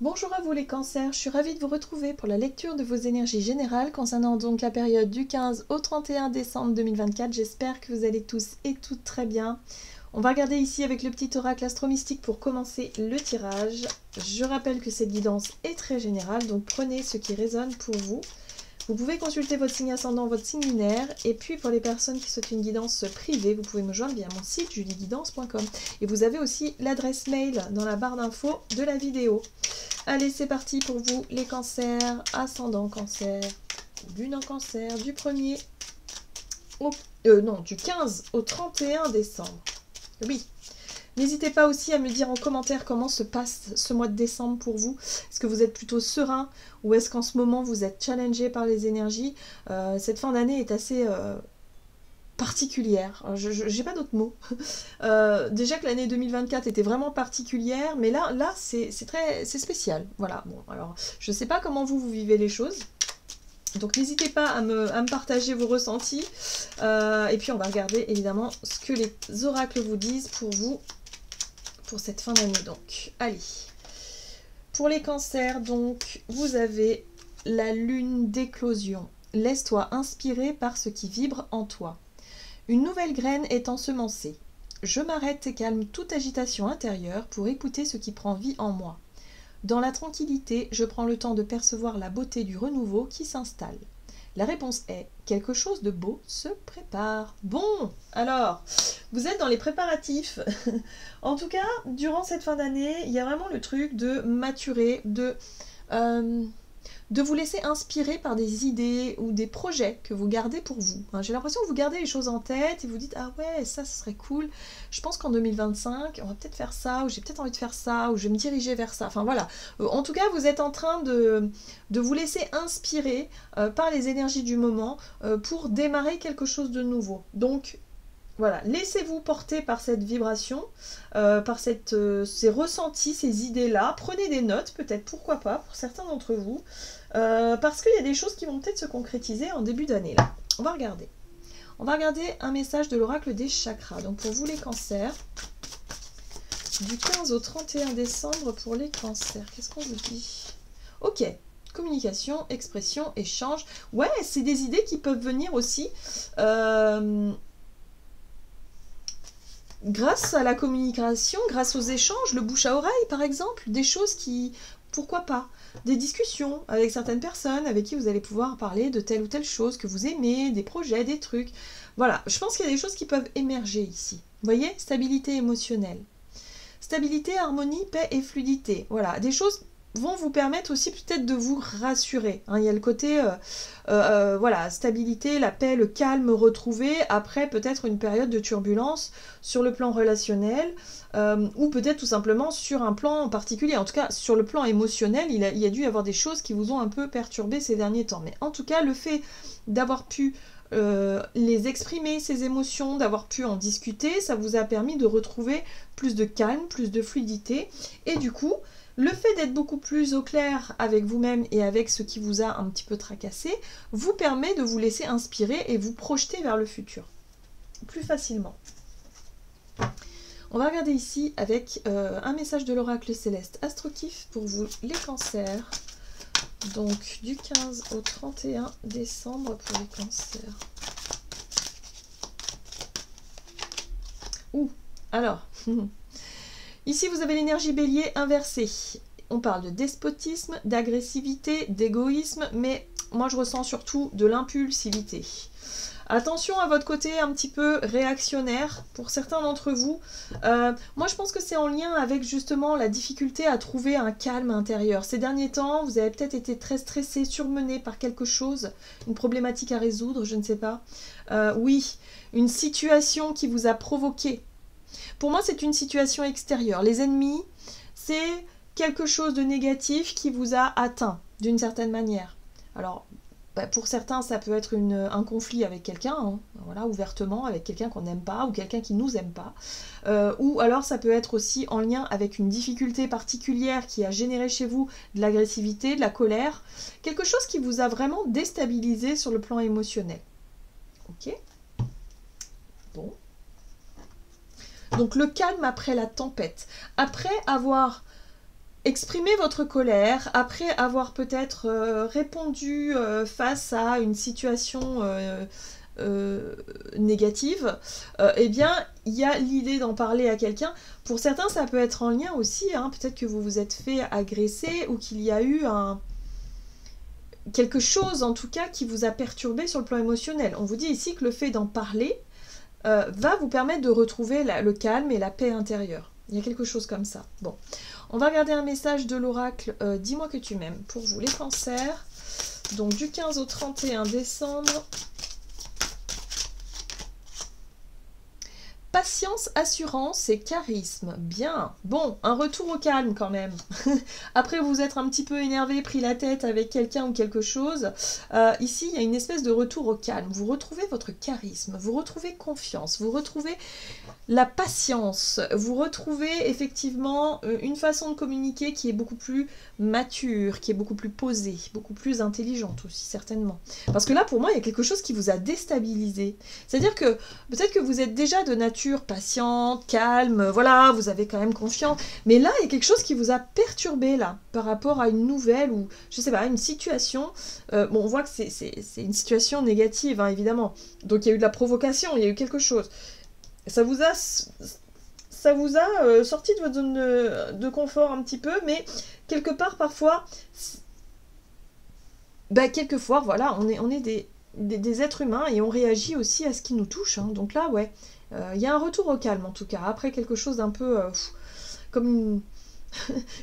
Bonjour à vous les cancers, je suis ravie de vous retrouver pour la lecture de vos énergies générales concernant donc la période du 15 au 31 décembre 2024. J'espère que vous allez tous et toutes très bien. On va regarder ici avec le petit oracle astro-mystique pour commencer le tirage. Je rappelle que cette guidance est très générale, donc prenez ce qui résonne pour vous. Vous pouvez consulter votre signe ascendant, votre signe lunaire, et puis pour les personnes qui souhaitent une guidance privée, vous pouvez me joindre via mon site julieguidance.com. Et vous avez aussi l'adresse mail dans la barre d'infos de la vidéo. Allez, c'est parti pour vous les cancers, ascendant cancer, lune en cancer, du 1er au... du 15 au 31 décembre. Oui. N'hésitez pas aussi à me dire en commentaire comment se passe ce mois de décembre pour vous. Est-ce que vous êtes plutôt serein ou est-ce qu'en ce moment vous êtes challengé par les énergies? Cette fin d'année est assez particulière. Je n'ai pas d'autres mots. Déjà que l'année 2024 était vraiment particulière, mais là c'est spécial. Voilà. Bon, alors je ne sais pas comment vous vivez les choses. Donc n'hésitez pas à me partager vos ressentis. Et puis on va regarder évidemment ce que les oracles vous disent pour vous pour cette fin d'année. Donc allez. Pour les cancers, donc vous avez la lune d'éclosion. Laisse-toi inspirer par ce qui vibre en toi. Une nouvelle graine est ensemencée. Je m'arrête et calme toute agitation intérieure pour écouter ce qui prend vie en moi. Dans la tranquillité, je prends le temps de percevoir la beauté du renouveau qui s'installe. La réponse est « Quelque chose de beau se prépare ». Bon, alors, vous êtes dans les préparatifs. En tout cas, durant cette fin d'année, il y a vraiment le truc de maturer, de vous laisser inspirer par des idées ou des projets que vous gardez pour vous. J'ai l'impression que vous gardez les choses en tête et vous dites « Ah ouais, ça, ce serait cool. Je pense qu'en 2025, on va peut-être faire ça, ou j'ai peut-être envie de faire ça, ou je vais me diriger vers ça. » Enfin voilà. En tout cas, vous êtes en train de vous laisser inspirer par les énergies du moment pour démarrer quelque chose de nouveau. Donc, voilà, laissez-vous porter par cette vibration, par ces ressentis, ces idées-là. Prenez des notes, peut-être, pourquoi pas, pour certains d'entre vous. Parce qu'il y a des choses qui vont peut-être se concrétiser en début d'année. Là, on va regarder. On va regarder un message de l'oracle des chakras. Donc pour vous les cancers, du 15 au 31 décembre pour les cancers. Qu'est-ce qu'on vous dit? Ok, communication, expression, échange. Ouais, c'est des idées qui peuvent venir aussi grâce à la communication, grâce aux échanges, le bouche à oreille par exemple, des choses qui... Pourquoi pas? Des discussions avec certaines personnes avec qui vous allez pouvoir parler de telle ou telle chose que vous aimez, des projets, des trucs. Voilà, je pense qu'il y a des choses qui peuvent émerger ici. Vous voyez? Stabilité émotionnelle. Stabilité, harmonie, paix et fluidité. Voilà, des choses vont vous permettre aussi peut-être de vous rassurer. Il y a le côté, voilà, stabilité, la paix, le calme retrouvé après peut-être une période de turbulence sur le plan relationnel ou peut-être tout simplement sur un plan particulier. En tout cas, sur le plan émotionnel, il y a dû y avoir des choses qui vous ont un peu perturbé ces derniers temps. Mais en tout cas, le fait d'avoir pu les exprimer, ces émotions, d'avoir pu en discuter, ça vous a permis de retrouver plus de calme, plus de fluidité. Et du coup, le fait d'être beaucoup plus au clair avec vous-même et avec ce qui vous a un petit peu tracassé, vous permet de vous laisser inspirer et vous projeter vers le futur plus facilement. On va regarder ici avec un message de l'oracle céleste Astrokif pour vous les cancers. Donc du 15 au 31 décembre pour les cancers. Ouh, alors, ici vous avez l'énergie bélier inversée. On parle de despotisme, d'agressivité, d'égoïsme, mais moi je ressens surtout de l'impulsivité. Attention à votre côté un petit peu réactionnaire pour certains d'entre vous. Moi, je pense que c'est en lien avec justement la difficulté à trouver un calme intérieur. Ces derniers temps, vous avez peut-être été très stressé, surmené par quelque chose, une problématique à résoudre, je ne sais pas. Oui, une situation qui vous a provoqué. Pour moi, c'est une situation extérieure. Les ennemis, c'est quelque chose de négatif qui vous a atteint d'une certaine manière. Alors, pour certains, ça peut être un conflit avec quelqu'un, voilà, ouvertement, avec quelqu'un qu'on n'aime pas, ou quelqu'un qui nous aime pas. Ou alors ça peut être aussi en lien avec une difficulté particulière qui a généré chez vous de l'agressivité, de la colère, quelque chose qui vous a vraiment déstabilisé sur le plan émotionnel. Ok? Bon. Donc le calme après la tempête. Après avoir Exprimez votre colère après avoir peut-être répondu face à une situation négative. Eh bien, il y a l'idée d'en parler à quelqu'un. Pour certains, ça peut être en lien aussi. Hein, peut-être que vous vous êtes fait agresser ou qu'il y a eu quelque chose, en tout cas, qui vous a perturbé sur le plan émotionnel. On vous dit ici que le fait d'en parler va vous permettre de retrouver le calme et la paix intérieure. Il y a quelque chose comme ça. Bon. On va regarder un message de l'oracle « Dis-moi que tu m'aimes » pour vous les cancers. Donc du 15 au 31 décembre. Patience, assurance et charisme. Bien. Bon, un retour au calme quand même. Après vous être un petit peu énervé, pris la tête avec quelqu'un ou quelque chose, ici il y a une espèce de retour au calme. Vous retrouvez votre charisme, vous retrouvez confiance, vous retrouvez la patience, vous retrouvez effectivement une façon de communiquer qui est beaucoup plus mature, qui est beaucoup plus posée, beaucoup plus intelligente aussi certainement. Parce que là pour moi il y a quelque chose qui vous a déstabilisé. C'est-à-dire que peut-être que vous êtes déjà de nature patiente, calme, voilà, vous avez quand même confiance, mais là il y a quelque chose qui vous a perturbé là, par rapport à une nouvelle ou je sais pas, une situation. Bon on voit que c'est une situation négative hein, évidemment, donc il y a eu de la provocation, il y a eu quelque chose. Ça vous a sorti de votre zone de confort un petit peu, mais quelque part, parfois, quelquefois, voilà, on est des êtres humains et on réagit aussi à ce qui nous touche. Hein. Donc là, ouais, il y a un retour au calme, en tout cas. Après, quelque chose d'un peu comme une...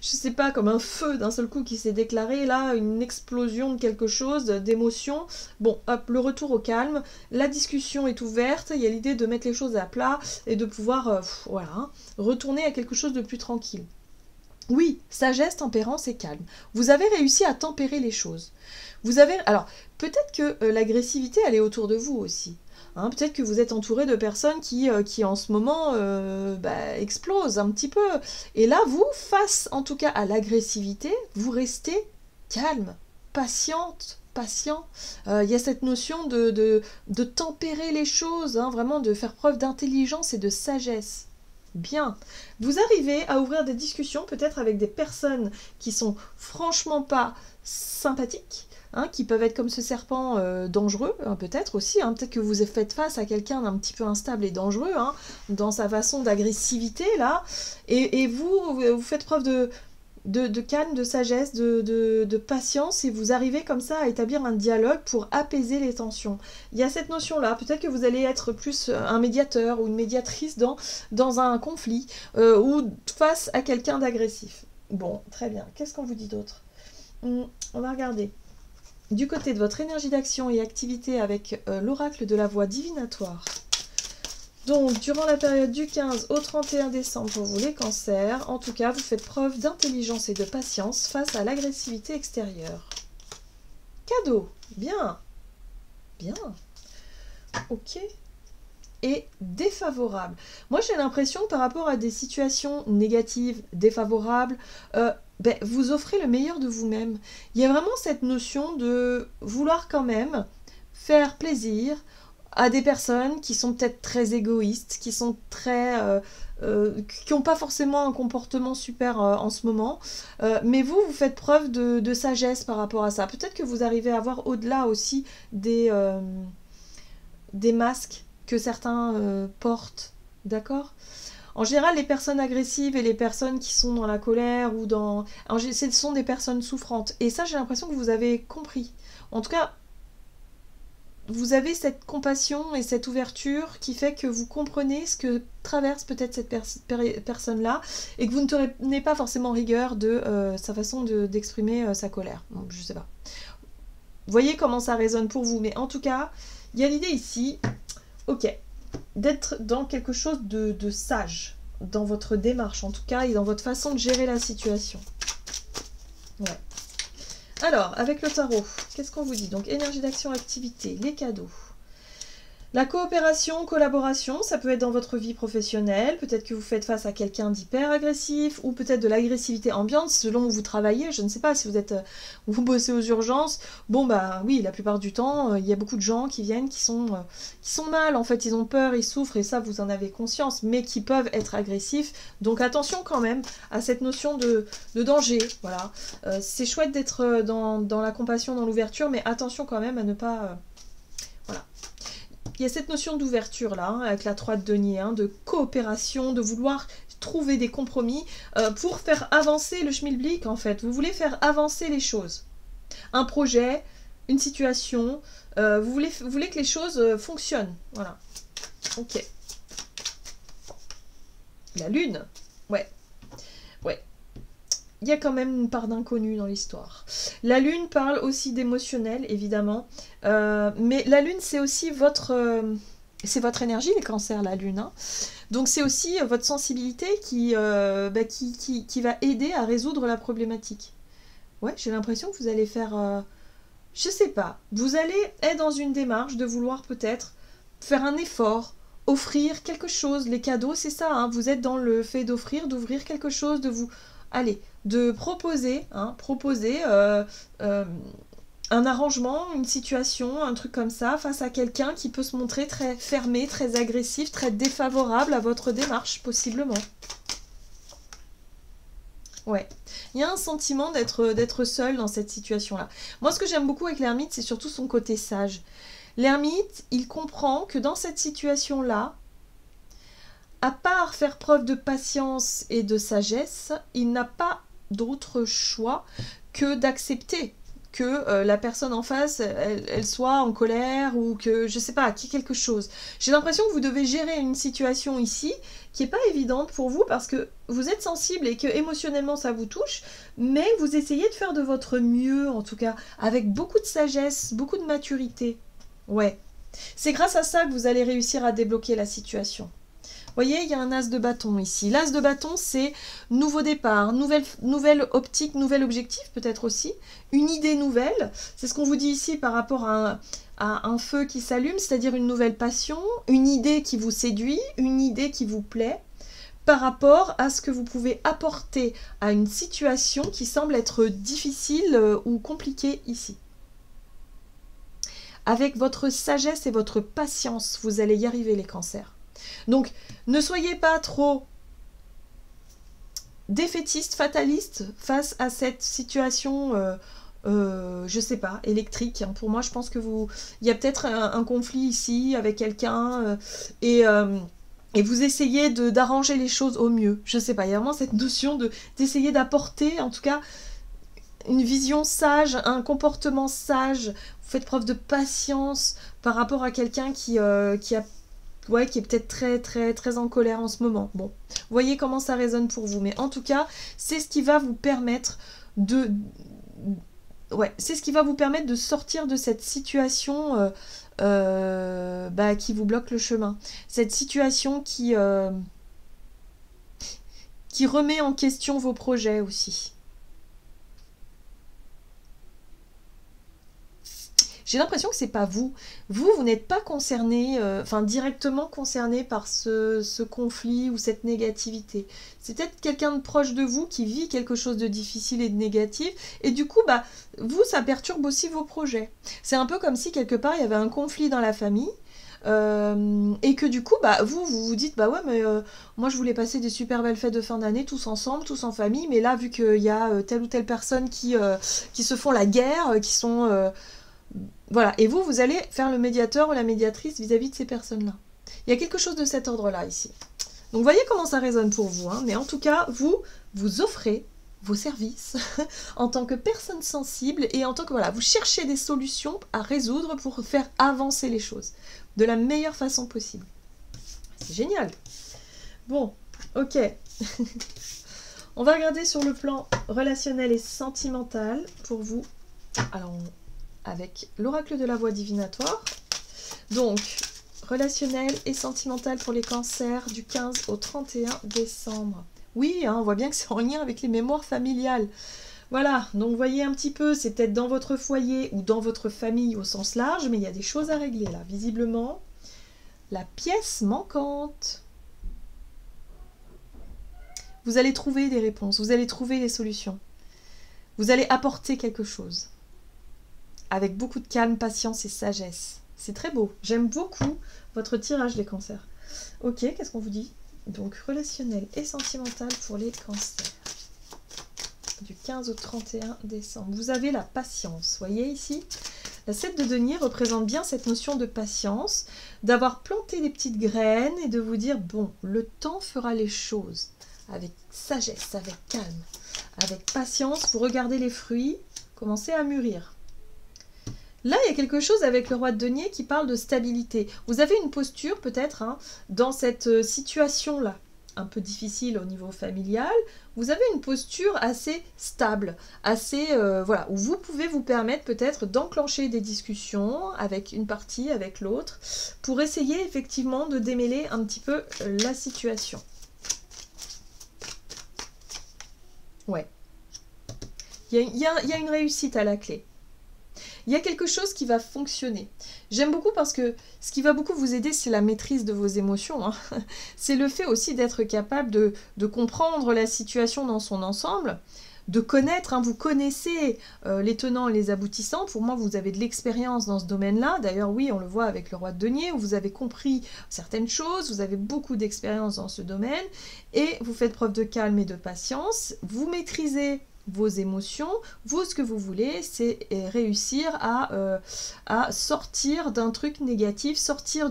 je sais pas, comme un feu d'un seul coup qui s'est déclaré, là, une explosion de quelque chose, d'émotion. Bon, hop, le retour au calme, la discussion est ouverte, il y a l'idée de mettre les choses à plat et de pouvoir, voilà, hein, retourner à quelque chose de plus tranquille. Oui, sagesse, tempérance et calme. Vous avez réussi à tempérer les choses. Vous avez... Alors, peut-être que l'agressivité, elle est autour de vous aussi. Hein, peut-être que vous êtes entouré de personnes qui en ce moment explosent un petit peu. Et là, vous, face en tout cas à l'agressivité, vous restez calme, patiente, patient. Il y a cette notion de tempérer les choses, hein, vraiment de faire preuve d'intelligence et de sagesse. Bien. Vous arrivez à ouvrir des discussions peut-être avec des personnes qui sont franchement pas sympathiques, hein, qui peuvent être comme ce serpent dangereux, hein, peut-être aussi. Hein, peut-être que vous faites face à quelqu'un d'un petit peu instable et dangereux, hein, dans sa façon d'agressivité, là. Et vous faites preuve de calme, de sagesse, de patience, et vous arrivez comme ça à établir un dialogue pour apaiser les tensions. Il y a cette notion-là, peut-être que vous allez être plus un médiateur ou une médiatrice dans un conflit, ou face à quelqu'un d'agressif. Bon, très bien. Qu'est-ce qu'on vous dit d'autre ? On va regarder. Du côté de votre énergie d'action et activité avec l'oracle de la voix divinatoire. Donc, durant la période du 15 au 31 décembre pour vous les cancers, en tout cas, vous faites preuve d'intelligence et de patience face à l'agressivité extérieure. Cadeau, bien, bien, ok. Et défavorable. Moi, j'ai l'impression que par rapport à des situations négatives, défavorables, vous offrez le meilleur de vous-même. Il y a vraiment cette notion de vouloir quand même faire plaisir à des personnes qui sont peut-être très égoïstes, qui sont très... qui n'ont pas forcément un comportement super en ce moment, mais vous faites preuve de sagesse par rapport à ça. Peut-être que vous arrivez à voir au-delà aussi des masques que certains portent, d'accord ? En général, les personnes agressives et les personnes qui sont dans la colère ou dans... ce sont des personnes souffrantes. Et ça, j'ai l'impression que vous avez compris. En tout cas, vous avez cette compassion et cette ouverture qui fait que vous comprenez ce que traverse peut-être cette personne-là et que vous ne tenez pas forcément rigueur de sa façon d'exprimer sa colère. Donc, je sais pas. Vous voyez comment ça résonne pour vous, mais en tout cas, il y a l'idée ici, ok, d'être dans quelque chose de sage, dans votre démarche en tout cas, et dans votre façon de gérer la situation. Ouais. Alors, avec le tarot, qu'est-ce qu'on vous dit? Donc, énergie d'action, activité, les cadeaux. La coopération, collaboration, ça peut être dans votre vie professionnelle, peut-être que vous faites face à quelqu'un d'hyper agressif, ou peut-être de l'agressivité ambiante, selon où vous travaillez, je ne sais pas, si vous êtes, vous bossez aux urgences, bon bah oui, la plupart du temps, il y a beaucoup de gens qui viennent, qui sont mal, en fait, ils ont peur, ils souffrent, et ça, vous en avez conscience, mais qui peuvent être agressifs, donc attention quand même à cette notion de danger, voilà. C'est chouette d'être dans la compassion, dans l'ouverture, mais attention quand même à ne pas... voilà. Il y a cette notion d'ouverture là, hein, avec la 3 de denier, hein, de coopération, de vouloir trouver des compromis pour faire avancer le schmilblick en fait. Vous voulez faire avancer les choses. Un projet, une situation, vous voulez que les choses fonctionnent. Voilà. Ok. La lune. Ouais. Ouais. Il y a quand même une part d'inconnu dans l'histoire. La lune parle aussi d'émotionnel, évidemment. Mais la lune, c'est aussi votre énergie, les cancers, la lune. Hein. Donc c'est aussi votre sensibilité qui va aider à résoudre la problématique. Ouais, j'ai l'impression que vous allez faire... je sais pas. Vous allez être dans une démarche de vouloir peut-être faire un effort, offrir quelque chose. Les cadeaux, c'est ça. Hein. Vous êtes dans le fait d'offrir, d'ouvrir quelque chose, de vous... Allez, de proposer un arrangement, une situation, un truc comme ça, face à quelqu'un qui peut se montrer très fermé, très agressif, très défavorable à votre démarche, possiblement. Ouais. Il y a un sentiment d'être seul dans cette situation-là. Moi, ce que j'aime beaucoup avec l'ermite, c'est surtout son côté sage. L'ermite, il comprend que dans cette situation-là, à part faire preuve de patience et de sagesse, il n'a pas d'autre choix que d'accepter que la personne en face, elle soit en colère ou que, je sais pas, qu'il y ait quelque chose. J'ai l'impression que vous devez gérer une situation ici qui n'est pas évidente pour vous parce que vous êtes sensible et que émotionnellement ça vous touche, mais vous essayez de faire de votre mieux, en tout cas, avec beaucoup de sagesse, beaucoup de maturité. Ouais. C'est grâce à ça que vous allez réussir à débloquer la situation. Vous voyez, il y a un as de bâton ici. L'as de bâton, c'est nouveau départ, nouvelle optique, nouvel objectif peut-être aussi, une idée nouvelle. C'est ce qu'on vous dit ici par rapport à un feu qui s'allume, c'est-à-dire une nouvelle passion, une idée qui vous séduit, une idée qui vous plaît, par rapport à ce que vous pouvez apporter à une situation qui semble être difficile ou compliquée ici. Avec votre sagesse et votre patience, vous allez y arriver les cancers. Donc, ne soyez pas trop défaitiste, fataliste face à cette situation, je sais pas, électrique. Pour moi, je pense que il y a peut-être un conflit ici avec quelqu'un et vous essayez d'arranger les choses au mieux. Je sais pas, il y a vraiment cette notion d'essayer d'apporter, en tout cas, une vision sage, un comportement sage. Vous faites preuve de patience par rapport à quelqu'un qui est peut-être très, très, très en colère en ce moment. Bon, voyez comment ça résonne pour vous. Mais en tout cas, c'est ce qui va vous permettre de... Ouais, c'est ce qui va vous permettre de sortir de cette situation qui vous bloque le chemin. Cette situation qui remet en question vos projets aussi. J'ai l'impression que c'est pas vous. Vous n'êtes pas concerné, directement concerné par ce conflit ou cette négativité. C'est peut-être quelqu'un de proche de vous qui vit quelque chose de difficile et de négatif, et du coup, vous, ça perturbe aussi vos projets. C'est un peu comme si quelque part il y avait un conflit dans la famille. Et que du coup, vous dites, ouais, mais moi je voulais passer des super belles fêtes de fin d'année, tous ensemble, tous en famille, mais là, vu qu'il y a telle ou telle personne qui se font la guerre, qui sont... Voilà, et vous allez faire le médiateur ou la médiatrice vis-à-vis de ces personnes-là. Il y a quelque chose de cet ordre-là ici. Donc voyez comment ça résonne pour vous, hein, mais en tout cas, vous offrez vos services en tant que personne sensible et en tant que, vous cherchez des solutions à résoudre pour faire avancer les choses de la meilleure façon possible. C'est génial. Bon, ok. On va regarder sur le plan relationnel et sentimental pour vous. Alors, avec l'oracle de la voix divinatoire. Donc, relationnel et sentimental pour les cancers du 15 au 31 décembre. Oui, hein, on voit bien que c'est en lien avec les mémoires familiales. Voilà, donc vous voyez un petit peu, c'est peut-être dans votre foyer ou dans votre famille au sens large, mais il y a des choses à régler là, visiblement. la pièce manquante. Vous allez trouver des réponses, vous allez trouver les solutions. Vous allez apporter quelque chose. Avec beaucoup de calme, patience et sagesse. C'est très beau. J'aime beaucoup votre tirage, les cancers. Ok, qu'est-ce qu'on vous dit? Donc, relationnel et sentimental pour les cancers. Du 15 au 31 décembre. Vous avez la patience. Voyez ici, la 7 de denier représente bien cette notion de patience, d'avoir planté des petites graines et de vous dire, bon, le temps fera les choses. Avec sagesse, avec calme, avec patience, vous regardez les fruits, commencez à mûrir. Là, il y a quelque chose avec le roi de denier qui parle de stabilité. Vous avez une posture peut-être dans cette situation-là, un peu difficile au niveau familial. Vous avez une posture assez stable, assez voilà, où vous pouvez vous permettre peut-être d'enclencher des discussions avec une partie, avec l'autre, pour essayer effectivement de démêler un petit peu la situation. Ouais. Il y a une réussite à la clé. Il y a quelque chose qui va fonctionner. J'aime beaucoup parce que ce qui va beaucoup vous aider, c'est la maîtrise de vos émotions. C'est le fait aussi d'être capable de comprendre la situation dans son ensemble, de connaître, vous connaissez les tenants et les aboutissants. Pour moi, vous avez de l'expérience dans ce domaine-là. D'ailleurs, oui, on le voit avec le roi de denier, où vous avez compris certaines choses, vous avez beaucoup d'expérience dans ce domaine, et vous faites preuve de calme et de patience, vous maîtrisez vos émotions. Vous, ce que vous voulez, c'est réussir à sortir d'un truc négatif, sortir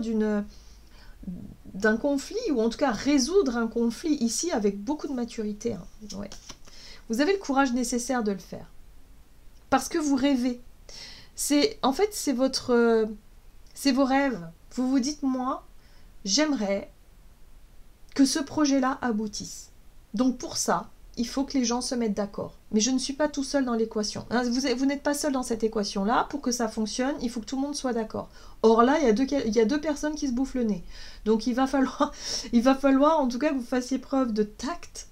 d'un conflit, ou en tout cas résoudre un conflit ici avec beaucoup de maturité. Ouais. Vous avez le courage nécessaire de le faire. Parce que vous rêvez. En fait, c'est vos rêves. Vous vous dites, moi, j'aimerais que ce projet-là aboutisse. Donc pour ça, il faut que les gens se mettent d'accord. Mais je ne suis pas tout seul dans l'équation. Vous n'êtes pas seul dans cette équation-là. Pour que ça fonctionne, il faut que tout le monde soit d'accord. Or là, il y a deux personnes qui se bouffent le nez. Donc il va falloir en tout cas que vous fassiez preuve de tact,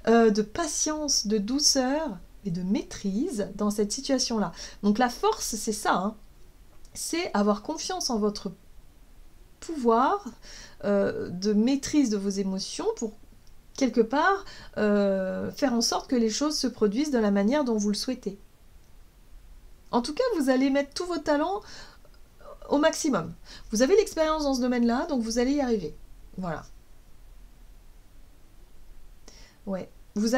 de patience, de douceur et de maîtrise dans cette situation-là. Donc la force, c'est ça. C'est avoir confiance en votre pouvoir de maîtrise de vos émotions pour quelque part, faire en sorte que les choses se produisent de la manière dont vous le souhaitez. En tout cas, vous allez mettre tous vos talents au maximum. Vous avez l'expérience dans ce domaine-là, donc vous allez y arriver. Voilà. Ouais. Vous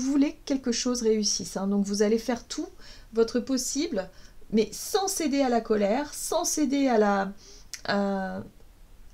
voulez que quelque chose réussisse, donc vous allez faire tout votre possible, mais sans céder à la colère, sans céder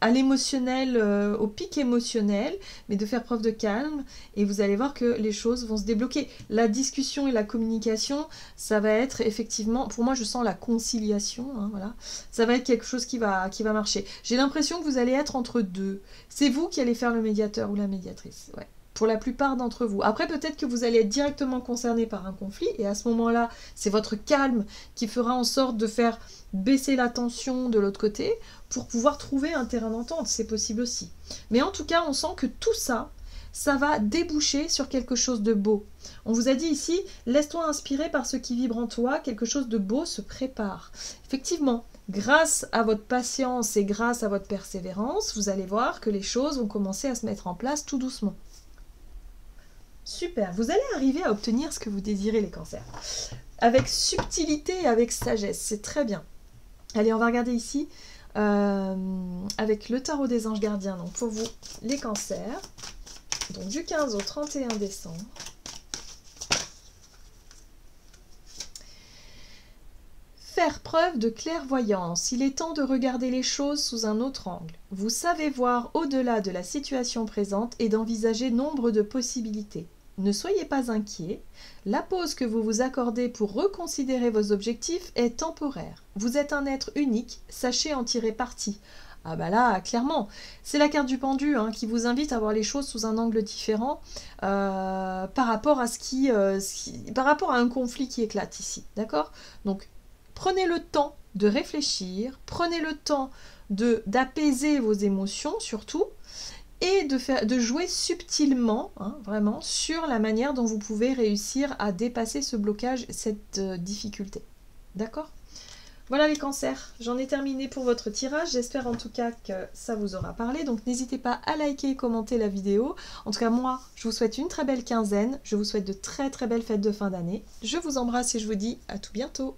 à l'émotionnel, au pic émotionnel, mais de faire preuve de calme, et vous allez voir que les choses vont se débloquer. La discussion et la communication, ça va être effectivement, pour moi je sens la conciliation, voilà. Ça va être quelque chose qui va marcher. J'ai l'impression que vous allez être entre deux. C'est vous qui allez faire le médiateur ou la médiatrice, ouais. Pour la plupart d'entre vous. Après, peut-être que vous allez être directement concerné par un conflit, et à ce moment-là, c'est votre calme qui fera en sorte de faire baisser la tension de l'autre côté pour pouvoir trouver un terrain d'entente. C'est possible aussi. Mais en tout cas, on sent que tout ça, ça va déboucher sur quelque chose de beau. On vous a dit ici, laisse-toi inspirer par ce qui vibre en toi, quelque chose de beau se prépare. Effectivement, grâce à votre patience et grâce à votre persévérance, vous allez voir que les choses vont commencer à se mettre en place tout doucement. Super, vous allez arriver à obtenir ce que vous désirez, les cancers. Avec subtilité et avec sagesse, c'est très bien. Allez, on va regarder ici avec le tarot des anges gardiens. Donc pour vous, les cancers, donc du 15 au 31 décembre. Faire preuve de clairvoyance, il est temps de regarder les choses sous un autre angle. Vous savez voir au-delà de la situation présente et d'envisager nombre de possibilités. Ne soyez pas inquiets, la pause que vous vous accordez pour reconsidérer vos objectifs est temporaire. Vous êtes un être unique, sachez en tirer parti. Ah bah là, clairement, c'est la carte du pendu qui vous invite à voir les choses sous un angle différent par rapport à par rapport à un conflit qui éclate ici, d'accord? Donc, prenez le temps de réfléchir, prenez le temps d'apaiser vos émotions surtout, et de jouer subtilement, vraiment, sur la manière dont vous pouvez réussir à dépasser ce blocage, cette difficulté. D'accord? Voilà les cancers, j'en ai terminé pour votre tirage. J'espère en tout cas que ça vous aura parlé. Donc n'hésitez pas à liker et commenter la vidéo. En tout cas moi, je vous souhaite une très belle quinzaine. Je vous souhaite de très très belles fêtes de fin d'année. Je vous embrasse et je vous dis à tout bientôt.